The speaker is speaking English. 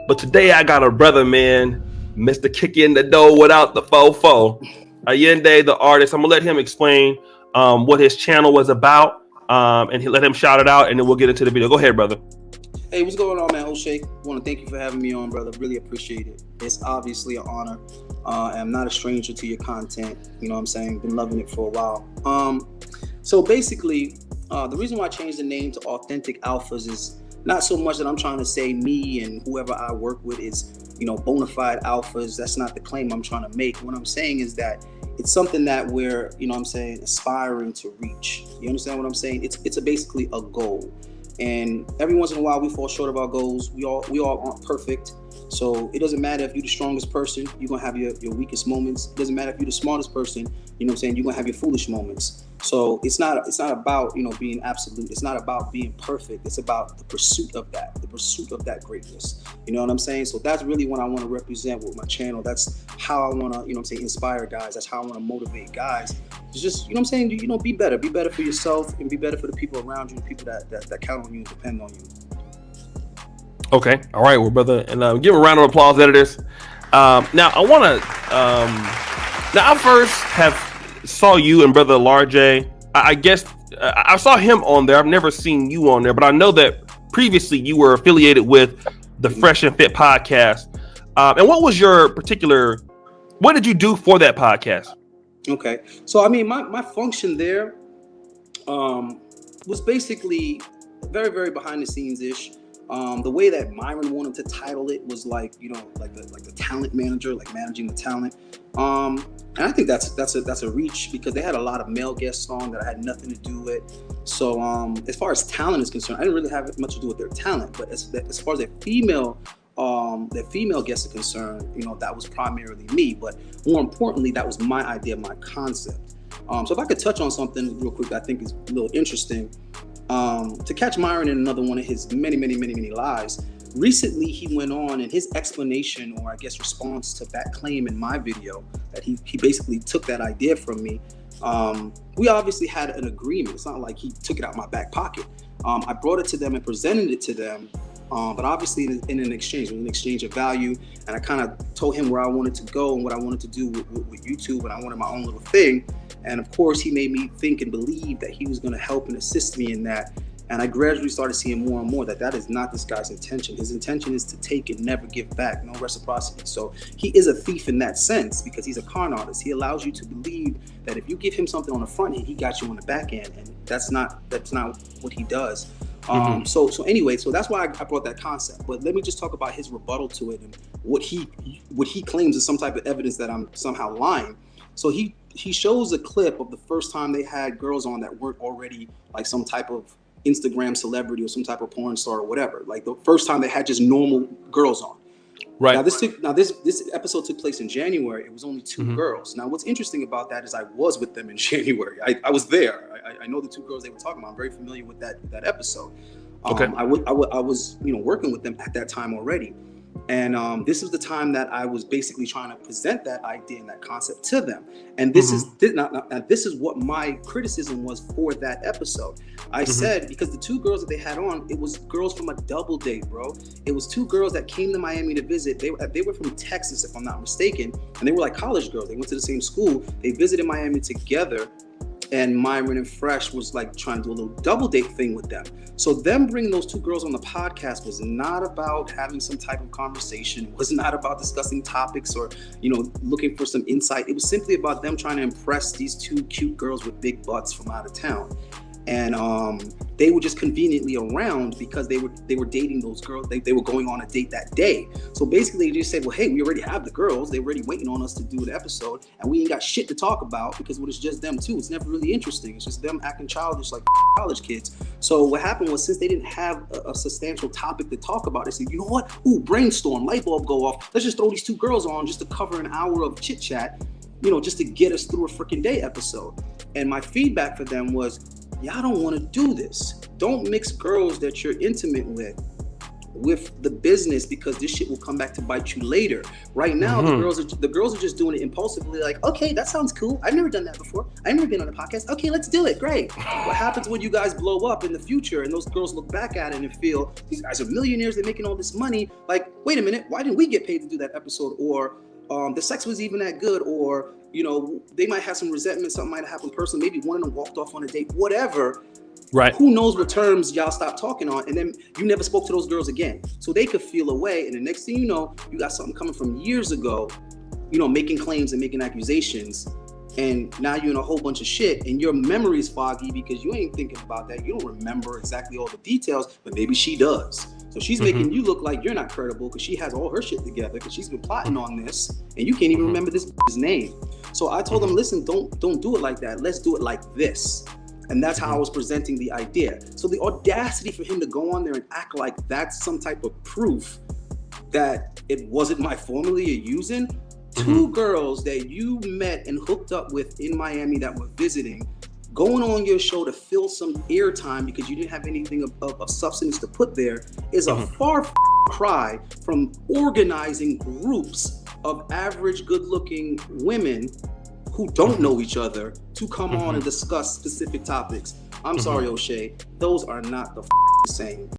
But today I got a brother, man, Mr. Kick in the door without the fofo. Allende, the artist. I'm gonna let him explain what his channel was about, and let him shout it out, and then we'll get into the video. Go ahead, brother. Hey, what's going on, man? O'Shea, want to thank you for having me on, brother. Really appreciate it. It's obviously an honor. I'm not a stranger to your content. You know what I'm saying? Been loving it for a while. So basically, the reason why I changed the name to Authentic Alphas is not so much that I'm trying to say me and whoever I work with is, bona fide alphas. That's not the claim I'm trying to make. What I'm saying is that it's something that we're, aspiring to reach. You understand what I'm saying? It's basically a goal. And every once in a while we fall short of our goals. We all aren't perfect. So it doesn't matter if you're the strongest person, you're gonna have your weakest moments. It doesn't matter if you're the smartest person, you're gonna have your foolish moments. So it's not about, being absolute. It's not about being perfect. It's about the pursuit of that greatness. You know what I'm saying? So that's really what I want to represent with my channel. That's how I want to, inspire guys. That's how I want to motivate guys. It's just, be better. Be better for yourself and be better for the people around you, the people that count on you and depend on you. Okay. All right, well, brother. And give a round of applause, editors. Now, I want to... now, I first saw you and brother Larjay. I guess I saw him on there. I've never seen you on there, but I know that previously you were affiliated with the Fresh and Fit podcast. And what was your particular... What did you do for that podcast? Okay. So, my function there was basically very, very behind the scenes-ish. The way that Myron wanted to title it was like the talent manager, like managing the talent. And I think that's a reach because they had a lot of male guests on that I had nothing to do with. So as far as talent is concerned, I didn't really have much to do with their talent. But as far as their female guests are concerned, that was primarily me. But more importantly, that was my idea, my concept. So if I could touch on something real quick that I think is a little interesting. To catch Myron in another one of his many, many, many, many lies, recently he went on and his explanation, or I guess response to that claim in my video, that he basically took that idea from me. We obviously had an agreement. It's not like he took it out of my back pocket. I brought it to them and presented it to them, but obviously in an exchange, an exchange of value. And I kind of told him where I wanted to go and what I wanted to do with YouTube, and I wanted my own little thing. And of course, he made me think and believe that he was going to help and assist me in that. And I gradually started seeing more and more that is not this guy's intention. His intention is to take and never give back, no reciprocity. So he is a thief in that sense because he's a con artist. He allows you to believe that if you give him something on the front end, he got you on the back end, and that's not what he does. So anyway, so that's why I brought that concept. But let me just talk about his rebuttal to it and what he claims is some type of evidence that I'm somehow lying. So he shows a clip of the first time they had girls on that weren't already like some type of Instagram celebrity or some type of porn star or whatever. Like the first time they had just normal girls on. Right. Now this episode took place in January. It was only two girls. Now what's interesting about that is I was with them in January. I was there. I know the two girls they were talking about. I'm very familiar with that episode. Okay. I was working with them at that time already. And this is the time that I was basically trying to present that idea and that concept to them. And this is what my criticism was for that episode. I said, because the two girls that they had on, it was girls from a double date, bro. It was two girls that came to Miami to visit. They were from Texas, if I'm not mistaken. And they were like college girls. They went to the same school. They visited Miami together. And Myron and Fresh was like trying to do a little double date thing with them. So them bringing those two girls on the podcast was not about having some type of conversation. It was not about discussing topics or, looking for some insight. It was simply about them trying to impress these two cute girls with big butts from out of town. And they were just conveniently around because they were dating those girls. They were going on a date that day. So basically they just said, well, hey, we already have the girls. They're already waiting on us to do the episode. And we ain't got shit to talk about because it's just them too. It's never really interesting. It's just them acting childish like college kids. So what happened was, since they didn't have a substantial topic to talk about, they said, you know what? Ooh, brainstorm, light bulb go off. Let's just throw these two girls on just to cover an hour of chit chat, just to get us through a freaking day episode. And my feedback for them was, y'all don't want to do this. Don't mix girls that you're intimate with with the business, because this shit will come back to bite you later. Right now, the girls are just doing it impulsively, like, okay, that sounds cool. I've never done that before. I've never been on a podcast. Okay, let's do it. Great. What happens when you guys blow up in the future and those girls look back at it and feel, these guys are millionaires, they're making all this money. Like, wait a minute, why didn't we get paid to do that episode? Or the sex was even that good, or, you know, they might have some resentment, something might have happened personally, maybe one of them walked off on a date, whatever. Right. Who knows what terms y'all stopped talking on, and then you never spoke to those girls again. So they could feel away, and the next thing you know, you got something coming from years ago, you know, making claims and making accusations, and now you're in a whole bunch of shit, and your memory is foggy because you ain't thinking about that. You don't remember exactly all the details, but maybe she does. So she's making you look like you're not credible because she has all her shit together, because she's been plotting on this, and you can't even remember this name. So I told them, listen, don't do it like that. Let's do it like this. And that's how I was presenting the idea. So the audacity for him to go on there and act like that's some type of proof that it wasn't my formula you're using. Two girls that you met and hooked up with in Miami that were visiting, going on your show to fill some airtime because you didn't have anything of substance to put there, is a far cry from organizing groups of average good-looking women who don't know each other to come on and discuss specific topics. I'm sorry, O'Shea, those are not the same.